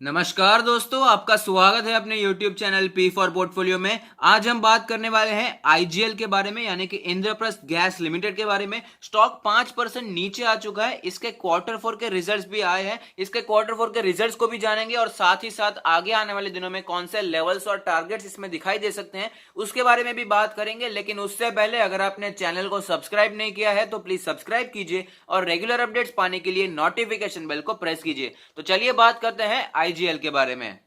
नमस्कार दोस्तों, आपका स्वागत है अपने YouTube channel P for portfolio में। आज हम बात करने वाले हैं आईजीएल के बारे में, यानी कि इंद्रप्रस्थ गैस लिमिटेड के बारे में। स्टॉक 5% नीचे आ चुका है। इसके क्वार्टर फोर के रिजल्ट्स भी आए हैं। इसके क्वार्टर फोर के रिजल्ट्स को भी जानेंगे और साथ ही साथ आगे आने वाले दिनों में कौन से लेवल्स और टारगेट्स इसमें दिखाई दे सकते हैं उसके बारे में भी बात करेंगे। लेकिन उससे पहले अगर आपने चैनल को सब्सक्राइब नहीं किया है तो प्लीज सब्सक्राइब कीजिए और रेगुलर अपडेट्स पाने के लिए नोटिफिकेशन बेल को प्रेस कीजिए। तो चलिए बात करते हैं आईजीएल के बारे में।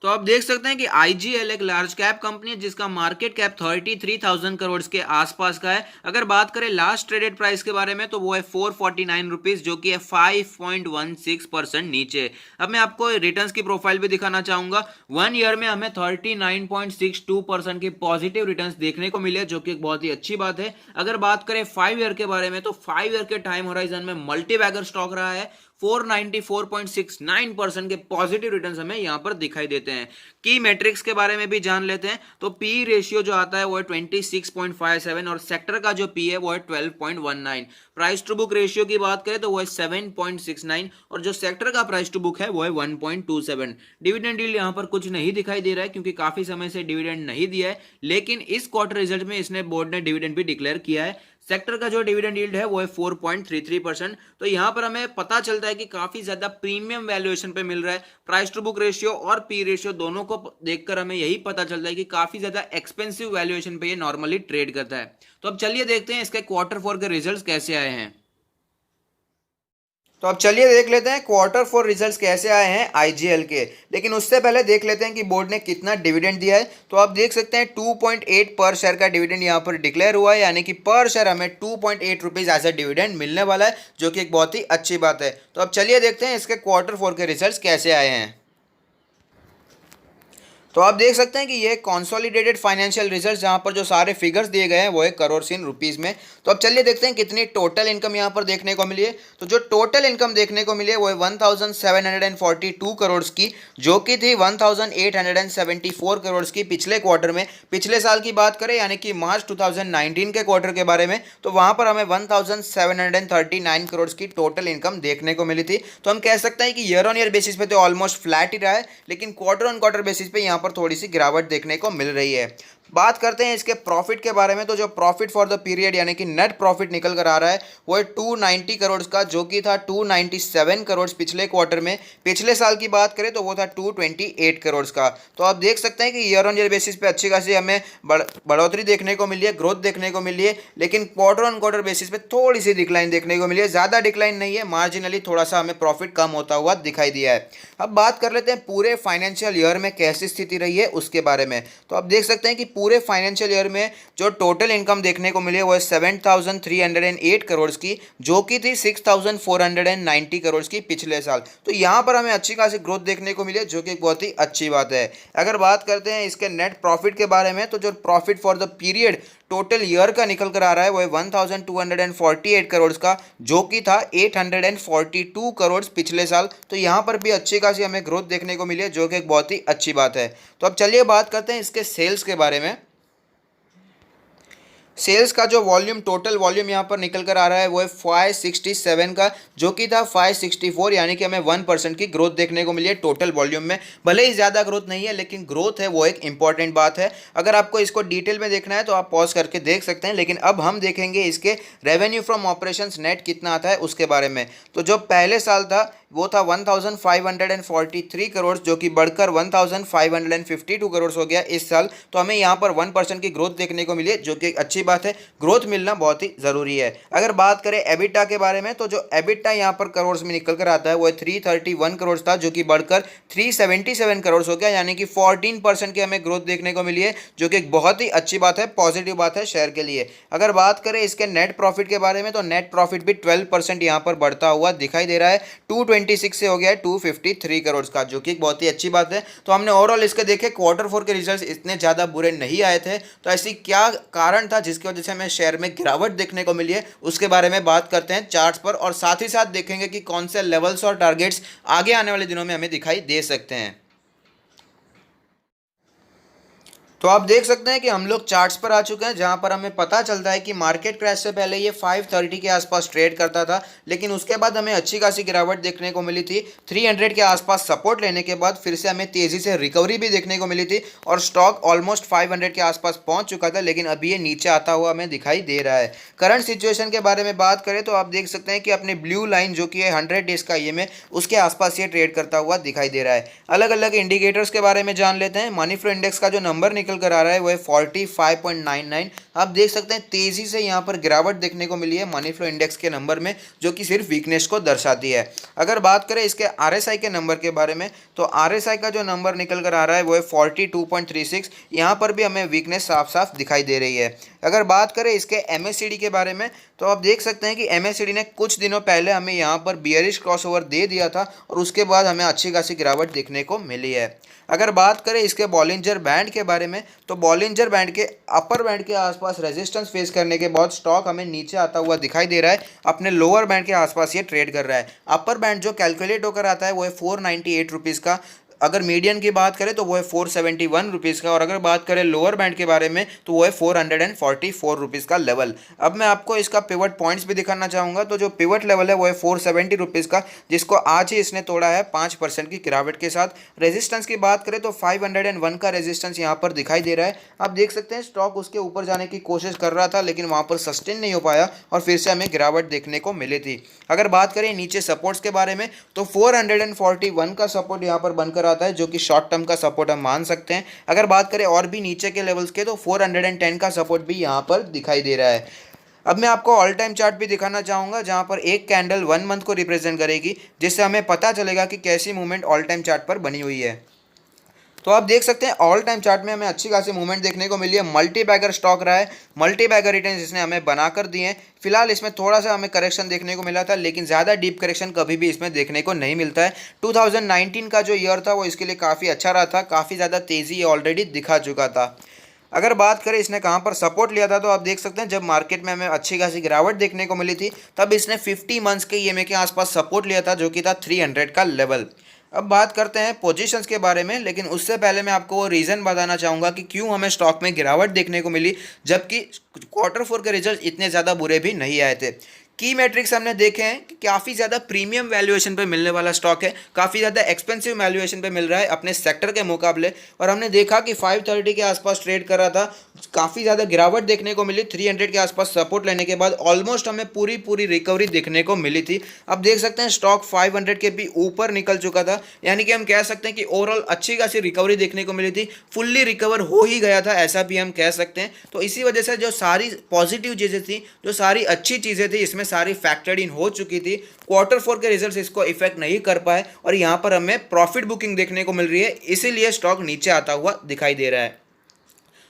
तो आप देख सकते हैं कि आईजीएल एक लार्ज कैप कंपनी है जिसका मार्केट कैप 33,000 करोड़ के आसपास का है। अगर बात करें लास्ट ट्रेडेड प्राइस के बारे में तो वो है 449 रुपीज, जो कि है 5.16% नीचे। अब मैं आपको रिटर्न्स की प्रोफाइल भी दिखाना चाहूंगा। 1 ईयर में हमें 39.62% की पॉजिटिव रिटर्न्स देखने को मिले, जो कि एक बहुत ही अच्छी बात है। अगर बात करें 5 ईयर के बारे में तो 5 ईयर के टाइम होराइजन में मल्टी बैगर स्टॉक रहा है। 494.69% के पॉजिटिव रिटर्न्स हमें यहां पर दिखाई देते हैं। की मैट्रिक्स के बारे में भी जान लेते हैं। तो पी रेशियो जो आता है वो है 26.57 और सेक्टर का जो पी है वो है 12.19। प्राइस टू बुक रेशियो की बात करें तो वो है 7.69 और जो सेक्टर का प्राइस टू बुक है वो है 1.27। डिविडेंड यील्ड यहां पर कुछ नहीं दिखाई दे रहा है क्योंकि काफी समय से डिविडेंड नहीं दिया है, लेकिन इस क्वार्टर रिजल्ट में इसने बोर्ड ने डिविडेंड भी डिक्लेयर किया है। सेक्टर का जो डिविडेंड यील्ड है वो है 4.33%। तो यहां पर हमें पता चलता है कि काफी ज्यादा प्रीमियम वैल्यूएशन पे मिल रहा है। प्राइस टू बुक रेशियो और पी रेशियो दोनों को देखकर हमें यही पता चलता है कि काफी ज्यादा एक्सपेंसिव वैल्यूएशन पे ये नॉर्मली ट्रेड करता है। तो अब चलिए देखते हैं इसके क्वार्टर फोर के रिजल्ट्स कैसे आए हैं। तो अब चलिए देख लेते हैं क्वार्टर फोर रिजल्ट्स कैसे आए हैं आईजीएल के। लेकिन उससे पहले देख लेते हैं कि बोर्ड ने कितना डिविडेंड दिया है। तो आप देख सकते हैं 2.8 पर शेयर का डिविडेंड यहाँ पर डिक्लेयर हुआ है, यानी कि पर शेयर हमें 2.8 रुपीज एज अ डिविडेंड मिलने वाला है, जो कि एक बहुत ही अच्छी बात है। तो अब चलिए देखते हैं इसके क्वार्टर फोर के रिजल्ट्स कैसे आए हैं। तो आप देख सकते हैं कि ये कॉन्सोलिडेटेड फाइनेंशियल रिजल्ट जहां पर जो सारे फिगर्स दिए गए हैं वो है करोड़ इन रुपीस में। तो अब चलिए देखते हैं कितनी टोटल इनकम यहां पर देखने को मिली है। तो जो टोटल इनकम देखने को मिली है वो है 1742 करोड़ की, जो कि थी 1874 करोड़ की पिछले क्वार्टर में। पिछले साल की बात करें यानी कि मार्च 2019 के क्वार्टर के बारे में, तो वहां पर हमें 1739 करोड़ की टोटल इनकम देखने को मिली थी। तो हम कह सकते हैं कि ईयर ऑन ईयर बेसिस पे तो ऑलमोस्ट फ्लैट ही रहा है, लेकिन क्वार्टर ऑन क्वार्टर बेसिस पे यहाँ पर थोड़ी सी गिरावट देखने को मिल रही है। बात करते हैं इसके प्रॉफिट के बारे में। तो जो प्रॉफिट फॉर द पीरियड यानी कि नेट प्रॉफिट निकल कर आ रहा है वो है 290 करोड़ का, जो कि था 297 करोड़ पिछले क्वार्टर में। पिछले साल की बात करें तो वो था 228 करोड़ का। तो आप देख सकते हैं कि ईयर ऑन ईयर बेसिस पे अच्छी खासी हमें बढ़ोतरी देखने को मिली है, ग्रोथ देखने को मिली है। लेकिन क्वार्टर ऑन क्वार्टर बेसिस पे थोड़ी सी डिक्लाइन देखने को मिली है, ज़्यादा डिक्लाइन नहीं है, मार्जिनली थोड़ा सा हमें प्रॉफिट कम होता हुआ दिखाई दिया है। अब बात कर लेते हैं पूरे फाइनेंशियल ईयर में कैसी स्थिति रही है उसके बारे में। तो आप देख सकते हैं कि पूरे फाइनेंशियल ईयर में जो टोटल इनकम देखने को मिली है वो है 7,308 करोड़ की, जो कि थी 6,490 करोड़ की पिछले साल। तो यहाँ पर हमें अच्छी खासी ग्रोथ देखने को मिली है, जो कि एक बहुत ही अच्छी बात है। अगर बात करते हैं इसके नेट प्रॉफिट के बारे में तो जो profit for the period total year का निकल कर आ रहा है वो है 1248 करोड़ का, जो कि था 842 करोड़ पिछले साल। तो यहाँ पर भी अच्छी खासी हमें ग्रोथ देखने को मिली है, जो कि एक बहुत ही अच्छी बात है। तो अब चलिए बात करते हैं इसके सेल्स के बारे में। सेल्स का जो वॉल्यूम टोटल वॉल्यूम यहाँ पर निकल कर आ रहा है वो है 567 का, जो कि था 564, यानी कि हमें 1% की ग्रोथ देखने को मिली है टोटल वॉल्यूम में। भले ही ज़्यादा ग्रोथ नहीं है, लेकिन ग्रोथ है वो एक इंपॉर्टेंट बात है। अगर आपको इसको डिटेल में देखना है तो आप पॉज करके देख सकते हैं, लेकिन अब हम देखेंगे इसके रेवेन्यू फ्रॉम ऑपरेशंस नेट कितना आता है उसके बारे में। तो जो पहले साल था वो था 1543 करोड़, जो कि बढ़कर 1552 करोड़ हो गया इस साल। तो हमें यहाँ पर 1% की ग्रोथ देखने को मिली है, जो कि एक अच्छी बात है। ग्रोथ मिलना बहुत ही ज़रूरी है। अगर बात करें एबिटा के बारे में तो जो एबिटा यहाँ पर करोड़ में निकल कर आता है वो है 331 करोड़ था, जो कि बढ़कर 377 करोड़ हो गया, यानी कि 14% की हमें ग्रोथ देखने को मिली है, जो कि एक बहुत ही अच्छी बात है, पॉजिटिव बात है शेयर के लिए। अगर बात करें इसके नेट प्रॉफिट के बारे में तो नेट प्रॉफिट भी 12% यहाँ पर बढ़ता हुआ दिखाई दे रहा है। 226 से हो गया है 253 करोड़ का, जो कि एक बहुत ही अच्छी बात है। तो हमने ओवरऑल इसके देखे क्वार्टर फोर के रिजल्ट्स इतने ज़्यादा बुरे नहीं आए थे। तो ऐसी क्या कारण था जिसकी वजह से हमें शेयर में गिरावट देखने को मिली है, उसके बारे में बात करते हैं चार्ट्स पर, और साथ ही साथ देखेंगे कि कौन से लेवल्स और टारगेट्स आगे आने वाले दिनों में हमें दिखाई दे सकते हैं। तो आप देख सकते हैं कि हम लोग चार्ट्स पर आ चुके हैं, जहां पर हमें पता चलता है कि मार्केट क्रैश से पहले ये 530 के आसपास ट्रेड करता था, लेकिन उसके बाद हमें अच्छी खासी गिरावट देखने को मिली थी। 300 के आसपास सपोर्ट लेने के बाद फिर से हमें तेजी से रिकवरी भी देखने को मिली थी और स्टॉक ऑलमोस्ट 500 के आसपास पहुंच चुका था, लेकिन अभी ये नीचे आता हुआ हमें दिखाई दे रहा है। करंट सिचुएशन के बारे में बात करें तो आप देख सकते हैं कि अपने ब्लू लाइन जो कि है 100 डेज का ईएमए, उसके आसपास ये ट्रेड करता हुआ दिखाई दे रहा है। अलग अलग इंडिकेटर्स के बारे में जान लेते हैं। मनी फ्लो इंडेक्स का जो नंबर निकल कर आ रहा है वो है 45.99। आप देख सकते हैं तेजी से यहाँ पर गिरावट देखने को मिली है मनी फ्लो इंडेक्स के नंबर में, जो कि सिर्फ वीकनेस को दर्शाती है। अगर बात करें इसके आरएसआई के नंबर के बारे में, तो आरएसआई का जो नंबर निकल कर आ रहा है वो है 42.36। यहाँ पर भी हमें वीकनेस साफ साफ दिखाई दे रही है। अगर बात करें इसके एमएससीडी के बारे में, तो आप देख सकते हैं कि एमएससीडी ने कुछ दिनों पहले हमें यहाँ पर बियरिश क्रॉसओवर दे दिया था और उसके बाद हमें अच्छी खासी गिरावट देखने को मिली है। अगर बात करें इसके बॉलिंजर बैंड के बारे में, तो बॉलिंजर बैंड के अपर बैंड के आसपास रेजिस्टेंस फेस करने के बाद स्टॉक हमें नीचे आता हुआ दिखाई दे रहा है। अपने लोअर बैंड के आसपास ये ट्रेड कर रहा है। अपर बैंड जो कैलकुलेट होकर आता है वो है 498 रुपीज़ का। अगर मीडियन की बात करें तो वो है 471 रुपीज़ का, और अगर बात करें लोअर बैंड के बारे में तो वो है 444 रुपीज़ का लेवल। अब मैं आपको इसका पिवट पॉइंट्स भी दिखाना चाहूँगा। तो जो पिवट लेवल है वो है 470 रुपीज़ का, जिसको आज ही इसने तोड़ा है 5% की गिरावट के साथ। रेजिस्टेंस की बात करें तो 501 का रेजिस्टेंस यहाँ पर दिखाई दे रहा है। आप देख सकते हैं स्टॉक उसके ऊपर जाने की कोशिश कर रहा था, लेकिन वहाँ पर सस्टेन नहीं हो पाया और फिर से हमें गिरावट देखने को मिली थी। अगर बात करें नीचे सपोर्ट्स के बारे में, तो 441 का सपोर्ट यहाँ पर बनकर आता है, जो कि शॉर्ट टर्म का सपोर्ट हम मान सकते हैं। अगर बात करें और भी नीचे के लेवल्स के, तो 410 का सपोर्ट भी यहाँ पर दिखाई दे रहा है। अब मैं आपको ऑल टाइम चार्ट भी दिखाना चाहूँगा, जहाँ पर एक कैंडल 1 मंथ को रिप्रेजेंट करेगी, जिससे हमें पता चलेगा कि कैसी मूवमेंट ऑल टाइम चार्ट पर बनी हुई है। तो आप देख सकते हैं ऑल टाइम चार्ट में हमें अच्छी खासी मूवमेंट देखने को मिली है। मल्टी बैगर स्टॉक रहा है, मल्टी बैगर रिटर्न्स इसने हमें बनाकर दिए हैं। फिलहाल इसमें थोड़ा सा हमें करेक्शन देखने को मिला था, लेकिन ज़्यादा डीप करेक्शन कभी भी इसमें देखने को नहीं मिलता है। 2019 का जो ईयर था वो इसके लिए काफ़ी अच्छा रहा था, काफ़ी ज़्यादा तेज़ी ऑलरेडी दिखा चुका था। अगर बात करें इसने कहाँ पर सपोर्ट लिया था, तो आप देख सकते हैं जब मार्केट में हमें अच्छी खासी गिरावट देखने को मिली थी, तब इसने 50 मंथ्स के ईएमए के आसपास सपोर्ट लिया था, जो कि था 300 का लेवल। अब बात करते हैं पोजीशंस के बारे में, लेकिन उससे पहले मैं आपको वो रीज़न बताना चाहूँगा कि क्यों हमें स्टॉक में गिरावट देखने को मिली, जबकि Q4 के रिजल्ट इतने ज़्यादा बुरे भी नहीं आए थे। की मैट्रिक्स हमने देखे हैं कि काफ़ी ज़्यादा प्रीमियम वैल्यूएशन पे मिलने वाला स्टॉक है, काफ़ी ज़्यादा एक्सपेंसिव वैल्यूएशन पे मिल रहा है अपने सेक्टर के मुकाबले, और हमने देखा कि 530 के आसपास ट्रेड कर रहा था। काफ़ी ज़्यादा गिरावट देखने को मिली, 300 के आसपास सपोर्ट लेने के बाद ऑलमोस्ट हमें पूरी रिकवरी देखने को मिली थी। अब देख सकते हैं स्टॉक 500 के भी ऊपर निकल चुका था, यानी कि हम कह सकते हैं कि ओवरऑल अच्छी खासी रिकवरी देखने को मिली थी। फुल्ली रिकवर हो ही गया था, ऐसा भी हम कह सकते हैं। तो इसी वजह से जो सारी पॉजिटिव चीज़ें थी, जो सारी अच्छी चीज़ें थी, इसमें सारी फैक्टर्ड इन हो चुकी थी। Q4 के रिजल्ट्स इसको इफेक्ट नहीं कर पाए और यहां पर हमें प्रॉफिट बुकिंग देखने को मिल रही है, इसीलिए स्टॉक नीचे आता हुआ दिखाई दे रहा है।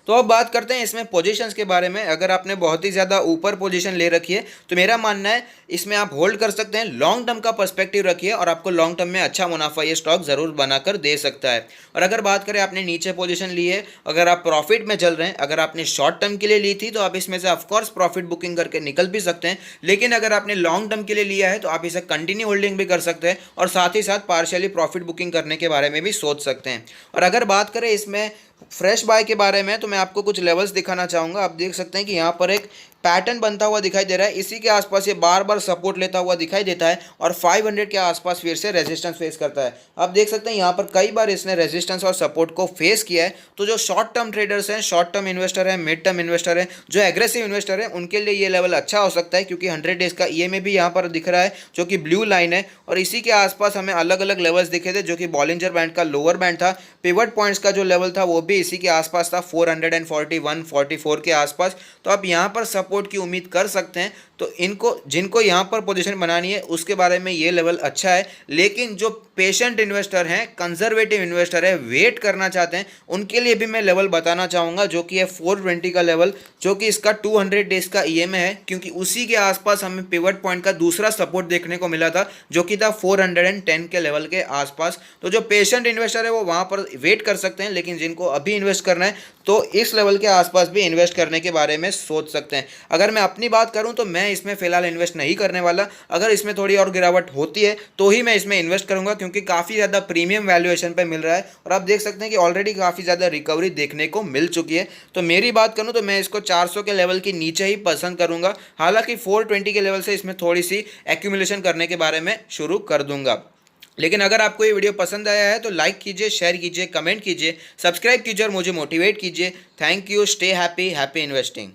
तो अब बात करते हैं इसमें पोजीशंस के बारे में। अगर आपने बहुत ही ज़्यादा ऊपर पोजीशन ले रखी है, तो मेरा मानना है इसमें आप होल्ड कर सकते हैं। लॉन्ग टर्म का पर्सपेक्टिव रखिए और आपको लॉन्ग टर्म में अच्छा मुनाफा ये स्टॉक ज़रूर बनाकर दे सकता है। और अगर बात करें आपने नीचे पोजीशन ली है, अगर आप प्रॉफिट में चल रहे हैं, अगर आपने शॉर्ट टर्म के लिए ली थी, तो आप इसमें से ऑफकोर्स प्रॉफिट बुकिंग करके निकल भी सकते हैं। लेकिन अगर आपने लॉन्ग टर्म के लिए लिया है, तो आप इसे कंटिन्यू होल्डिंग भी कर सकते हैं और साथ ही साथ पार्शियली प्रॉफिट बुकिंग करने के बारे में भी सोच सकते हैं। और अगर बात करें इसमें फ्रेश बाय के बारे में, तो मैं आपको कुछ लेवल्स दिखाना चाहूँगा। आप देख सकते हैं कि यहाँ पर एक पैटर्न बनता हुआ दिखाई दे रहा है, इसी के आसपास ये बार बार सपोर्ट लेता हुआ दिखाई देता है और 500 के आसपास फिर से रेजिस्टेंस फेस करता है। आप देख सकते हैं यहाँ पर कई बार इसने रेजिस्टेंस और सपोर्ट को फेस किया है। तो जो शॉर्ट टर्म ट्रेडर्स हैं, शॉर्ट टर्म इन्वेस्टर हैं, मिड टर्म इन्वेस्टर हैं, जो एग्रेसिव इन्वेस्टर हैं, उनके लिए ये लेवल अच्छा हो सकता है, क्योंकि 100 डेज का ईएमए भी यहाँ पर दिख रहा है, जो कि ब्लू लाइन है। और इसी के आसपास हमें अलग अलग लेवल्स दिखे थे, जो कि बॉलिंजर बैंड का लोअर बैंड था। पिवट पॉइंट्स का जो लेवल था वो भी इसी के आसपास था, 441-44 के आसपास। तो आप यहाँ पर सपोर्ट की उम्मीद कर सकते हैं। तो इनको जिनको यहाँ पर पोजीशन बनानी है, उसके बारे में ये लेवल अच्छा है। लेकिन जो पेशेंट इन्वेस्टर हैं, कंजर्वेटिव इन्वेस्टर है, वेट करना चाहते हैं, उनके लिए भी मैं लेवल बताना चाहूँगा, जो कि है 420 का लेवल, जो कि इसका 200 डेज का ईएमए है, क्योंकि उसी के आसपास हमें पिवट पॉइंट का दूसरा सपोर्ट देखने को मिला था, जो कि था 410 के लेवल के आसपास। तो जो पेशेंट इन्वेस्टर है वो वहाँ पर वेट कर सकते हैं, लेकिन जिनको अभी इन्वेस्ट करना है, तो इस लेवल के आसपास भी इन्वेस्ट करने के बारे में सोच सकते हैं। अगर मैं अपनी बात करूं तो मैं इसमें फिलहाल इन्वेस्ट नहीं करने वाला। अगर इसमें थोड़ी और गिरावट होती है तो ही मैं इसमें इन्वेस्ट करूंगा, क्योंकि काफ़ी ज़्यादा प्रीमियम वैल्यूएशन पे मिल रहा है और आप देख सकते हैं कि ऑलरेडी काफ़ी ज़्यादा रिकवरी देखने को मिल चुकी है। तो मेरी बात करूं तो मैं इसको 400 के लेवल के नीचे ही पसंद करूंगा। हालांकि 420 के लेवल से इसमें थोड़ी सी एक्यूमुलेशन करने के बारे में शुरू कर दूंगा। लेकिन अगर आपको ये वीडियो पसंद आया है तो लाइक कीजिए, शेयर कीजिए, कमेंट कीजिए, सब्सक्राइब कीजिए और मुझे मोटिवेट कीजिए। Thank you, stay happy, happy investing.